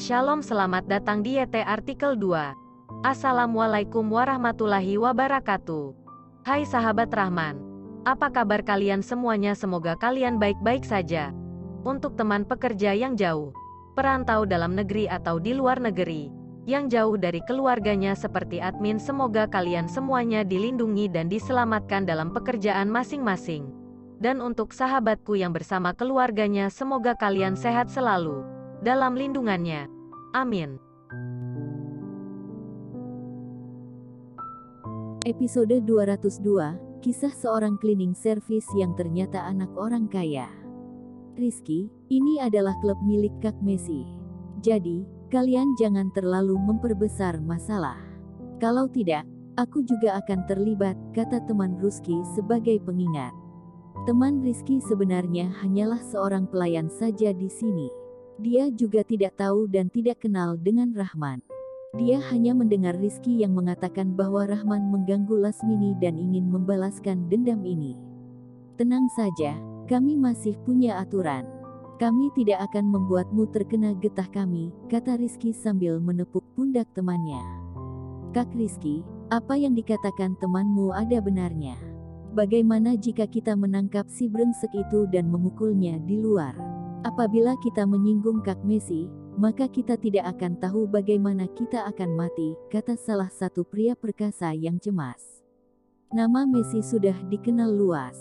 Shalom, selamat datang di YT Artikel 2. Assalamualaikum warahmatullahi wabarakatuh. Hai sahabat Rahman. Apa kabar kalian semuanya? Semoga kalian baik-baik saja. Untuk teman pekerja yang jauh, perantau dalam negeri atau di luar negeri, yang jauh dari keluarganya seperti admin, semoga kalian semuanya dilindungi dan diselamatkan dalam pekerjaan masing-masing. Dan untuk sahabatku yang bersama keluarganya, semoga kalian sehat selalu dalam lindungannya. Amin. Episode 202, kisah seorang cleaning service yang ternyata anak orang kaya. Rizky, ini adalah klub milik Kak Messi. Jadi, kalian jangan terlalu memperbesar masalah. Kalau tidak, aku juga akan terlibat, kata teman Rizky sebagai pengingat. Teman Rizky sebenarnya hanyalah seorang pelayan saja di sini. Dia juga tidak tahu dan tidak kenal dengan Rahman. Dia hanya mendengar Rizky yang mengatakan bahwa Rahman mengganggu Lasmini dan ingin membalaskan dendam ini. Tenang saja, kami masih punya aturan. Kami tidak akan membuatmu terkena getah kami, kata Rizky sambil menepuk pundak temannya. Kak Rizky, apa yang dikatakan temanmu ada benarnya. Bagaimana jika kita menangkap si brengsek itu dan memukulnya di luar? Apabila kita menyinggung Kak Messi, maka kita tidak akan tahu bagaimana kita akan mati, kata salah satu pria perkasa yang cemas. Nama Messi sudah dikenal luas.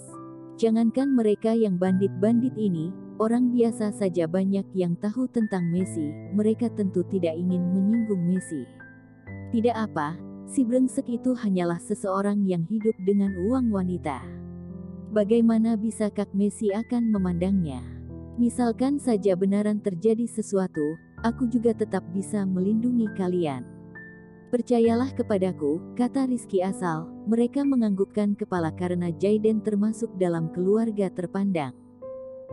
Jangankan mereka yang bandit-bandit ini, orang biasa saja banyak yang tahu tentang Messi, mereka tentu tidak ingin menyinggung Messi. Tidak apa, si brengsek itu hanyalah seseorang yang hidup dengan uang wanita. Bagaimana bisa Kak Messi akan memandangnya? Misalkan saja benaran terjadi sesuatu, aku juga tetap bisa melindungi kalian. Percayalah kepadaku, kata Rizky asal. Mereka menganggukkan kepala karena Jaiden termasuk dalam keluarga terpandang.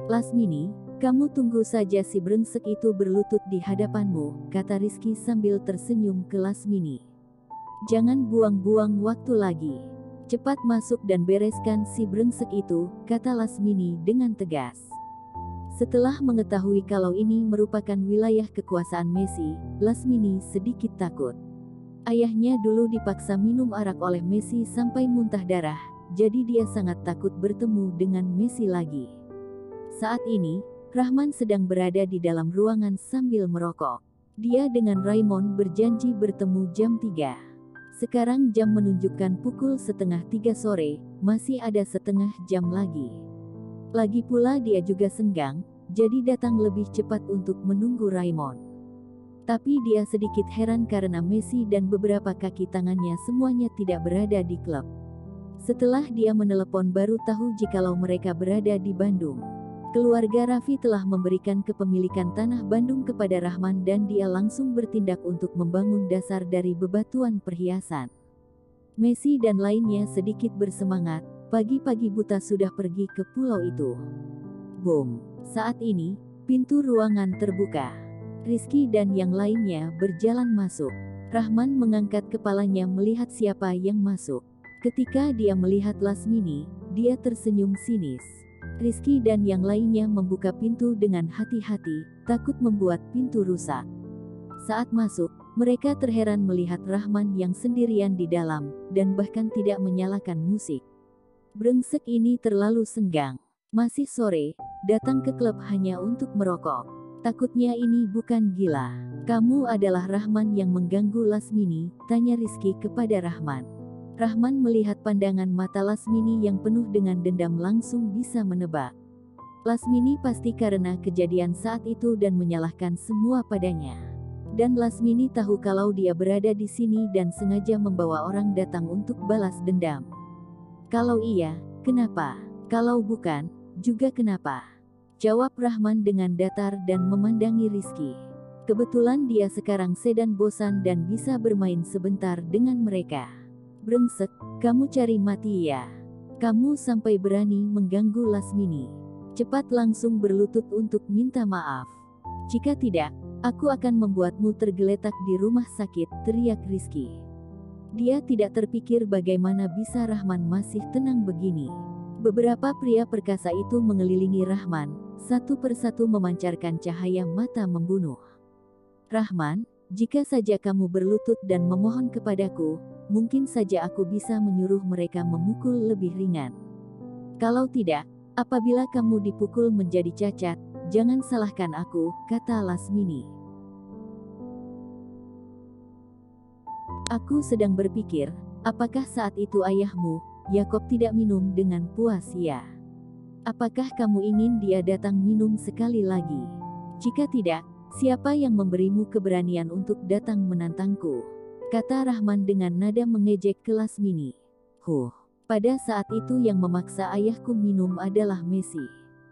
Lasmini, kamu tunggu saja si brengsek itu berlutut di hadapanmu, kata Rizky sambil tersenyum ke Lasmini. Jangan buang-buang waktu lagi. Cepat masuk dan bereskan si brengsek itu, kata Lasmini dengan tegas. Setelah mengetahui kalau ini merupakan wilayah kekuasaan Messi, Lasmini sedikit takut. Ayahnya dulu dipaksa minum arak oleh Messi sampai muntah darah, jadi dia sangat takut bertemu dengan Messi lagi. Saat ini, Rahman sedang berada di dalam ruangan sambil merokok. Dia dengan Raymond berjanji bertemu jam 3. Sekarang jam menunjukkan pukul 2:30 sore, masih ada setengah jam lagi. Lagi pula dia juga senggang, jadi datang lebih cepat untuk menunggu Raymond. Tapi dia sedikit heran karena Messi dan beberapa kaki tangannya semuanya tidak berada di klub. Setelah dia menelepon baru tahu jikalau mereka berada di Bandung. Keluarga Raffi telah memberikan kepemilikan tanah Bandung kepada Rahman dan dia langsung bertindak untuk membangun dasar dari bebatuan perhiasan. Messi dan lainnya sedikit bersemangat. Pagi-pagi buta sudah pergi ke pulau itu. Boom. Saat ini, pintu ruangan terbuka. Rizky dan yang lainnya berjalan masuk. Rahman mengangkat kepalanya melihat siapa yang masuk. Ketika dia melihat Lasmini, dia tersenyum sinis. Rizky dan yang lainnya membuka pintu dengan hati-hati, takut membuat pintu rusak. Saat masuk, mereka terheran melihat Rahman yang sendirian di dalam, dan bahkan tidak menyalakan musik. Brengsek ini terlalu senggang. Masih sore, datang ke klub hanya untuk merokok. Takutnya ini bukan gila. Kamu adalah Rahman yang mengganggu Lasmini, tanya Rizky kepada Rahman. Rahman melihat pandangan mata Lasmini yang penuh dengan dendam langsung bisa menebak. Lasmini pasti karena kejadian saat itu dan menyalahkan semua padanya. Dan Lasmini tahu kalau dia berada di sini dan sengaja membawa orang datang untuk balas dendam. Kalau iya, kenapa? Kalau bukan, juga kenapa? Jawab Rahman dengan datar dan memandangi Rizky. Kebetulan dia sekarang sedang bosan dan bisa bermain sebentar dengan mereka. Brengsek, kamu cari mati ya? Kamu sampai berani mengganggu Lasmini. Cepat langsung berlutut untuk minta maaf. Jika tidak, aku akan membuatmu tergeletak di rumah sakit, teriak Rizky. Dia tidak terpikir bagaimana bisa Rahman masih tenang begini. Beberapa pria perkasa itu mengelilingi Rahman, satu persatu memancarkan cahaya mata membunuh. Rahman, jika saja kamu berlutut dan memohon kepadaku, mungkin saja aku bisa menyuruh mereka memukul lebih ringan. Kalau tidak, apabila kamu dipukul menjadi cacat, jangan salahkan aku, kata Lasmini. Aku sedang berpikir, apakah saat itu ayahmu, Yakob tidak minum dengan puas ya? Apakah kamu ingin dia datang minum sekali lagi? Jika tidak, siapa yang memberimu keberanian untuk datang menantangku? Kata Rahman dengan nada mengejek ke Lasmini. Pada saat itu yang memaksa ayahku minum adalah Messi.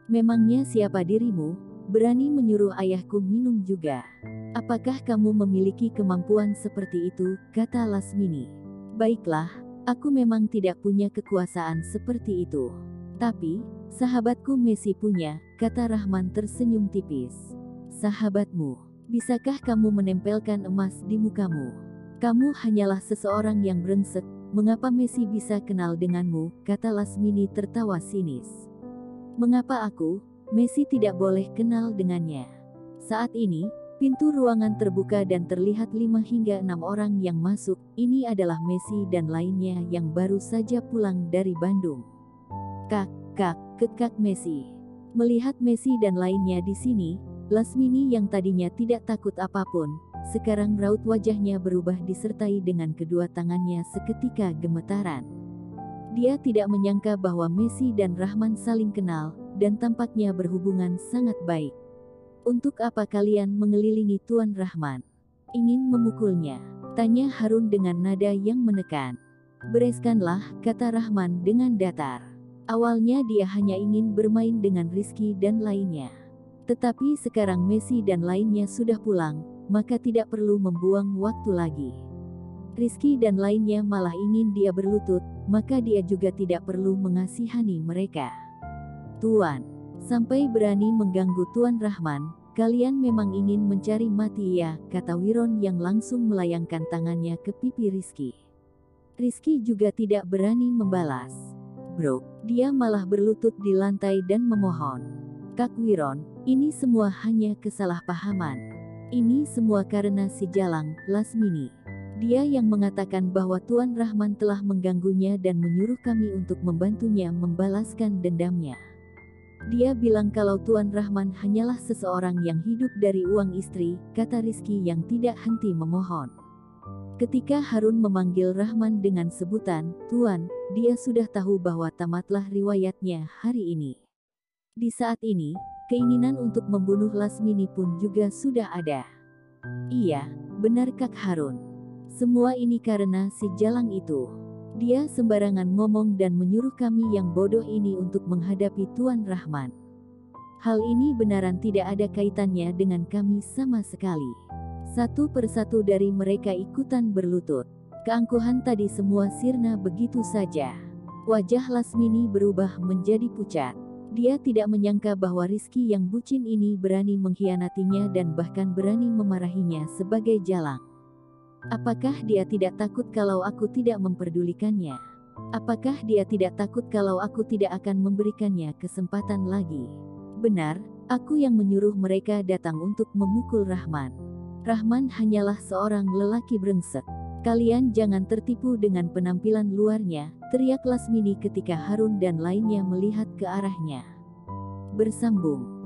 Memangnya siapa dirimu, berani menyuruh ayahku minum juga? Apakah kamu memiliki kemampuan seperti itu, kata Lasmini. Baiklah, aku memang tidak punya kekuasaan seperti itu. Tapi, sahabatku Messi punya, kata Rahman tersenyum tipis. Sahabatmu, bisakah kamu menempelkan emas di mukamu? Kamu hanyalah seseorang yang brengsek, mengapa Messi bisa kenal denganmu, kata Lasmini tertawa sinis. Mengapa aku, Messi tidak boleh kenal dengannya? Saat ini, pintu ruangan terbuka dan terlihat 5 hingga 6 orang yang masuk. Ini adalah Messi dan lainnya yang baru saja pulang dari Bandung. Kekak Messi. Melihat Messi dan lainnya di sini, Lasmini yang tadinya tidak takut apapun, sekarang raut wajahnya berubah disertai dengan kedua tangannya seketika gemetaran. Dia tidak menyangka bahwa Messi dan Rahman saling kenal, dan tampaknya berhubungan sangat baik. Untuk apa kalian mengelilingi Tuan Rahman? Ingin memukulnya? Tanya Harun dengan nada yang menekan. Bereskanlah, kata Rahman dengan datar. Awalnya dia hanya ingin bermain dengan Rizky dan lainnya. Tetapi sekarang Messi dan lainnya sudah pulang, maka tidak perlu membuang waktu lagi. Rizky dan lainnya malah ingin dia berlutut, maka dia juga tidak perlu mengasihani mereka. Tuan, sampai berani mengganggu Tuan Rahman, kalian memang ingin mencari mati ya, kata Wiron yang langsung melayangkan tangannya ke pipi Rizky. Rizky juga tidak berani membalas. Bro, dia malah berlutut di lantai dan memohon. Kak Wiron, ini semua hanya kesalahpahaman. Ini semua karena si Jalang, Lasmini. Dia yang mengatakan bahwa Tuan Rahman telah mengganggunya dan menyuruh kami untuk membantunya membalaskan dendamnya. Dia bilang kalau Tuan Rahman hanyalah seseorang yang hidup dari uang istri, kata Rizky yang tidak henti memohon. Ketika Harun memanggil Rahman dengan sebutan, Tuan, dia sudah tahu bahwa tamatlah riwayatnya hari ini. Di saat ini, keinginan untuk membunuh Lasmini pun juga sudah ada. Iya, benar Kak Harun. Semua ini karena si Jalang itu. Dia sembarangan ngomong dan menyuruh kami yang bodoh ini untuk menghadapi Tuan Rahman. Hal ini benaran tidak ada kaitannya dengan kami sama sekali. Satu persatu dari mereka ikutan berlutut. Keangkuhan tadi semua sirna begitu saja. Wajah Lasmini berubah menjadi pucat. Dia tidak menyangka bahwa Rizky yang bucin ini berani mengkhianatinya dan bahkan berani memarahinya sebagai Jalang. Apakah dia tidak takut kalau aku tidak memperdulikannya? Apakah dia tidak takut kalau aku tidak akan memberikannya kesempatan lagi? Benar, aku yang menyuruh mereka datang untuk memukul Rahman. Rahman hanyalah seorang lelaki brengsek. Kalian jangan tertipu dengan penampilan luarnya, teriak Lasmini ketika Harun dan lainnya melihat ke arahnya. Bersambung.